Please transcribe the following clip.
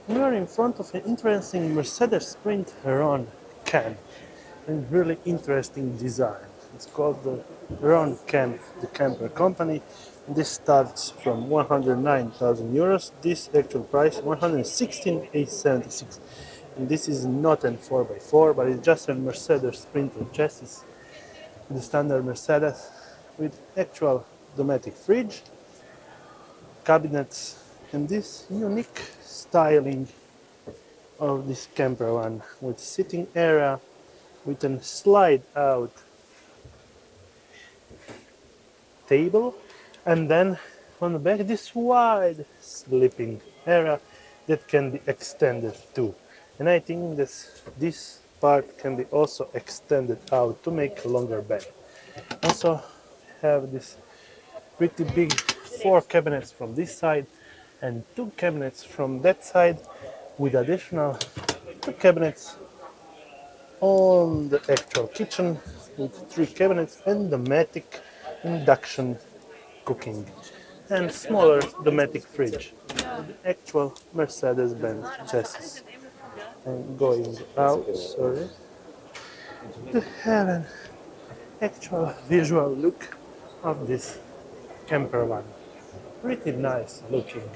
We are in front of an interesting Mercedes Sprint Rhon can, and really interesting design. It's called the Rhon Can, the camper company. This starts from 109,000 euros. This actual price 116,876. And this is not an 4x4, but it's just a Mercedes Sprinter chassis, the standard Mercedes with actual dometic fridge, cabinets, and this unique styling of this camper van with sitting area with a slide out table, and then on the back this wide sleeping area that can be extended too. And I think this part can be also extended out to make a longer bed. Also have this pretty big 4 cabinets from this side and 2 cabinets from that side, with additional 2 cabinets on the actual kitchen with 3 cabinets and dometic induction cooking and smaller dometic fridge. The actual Mercedes-Benz chassis. And going out, sorry, to have an actual visual look of this camper van. Pretty nice looking.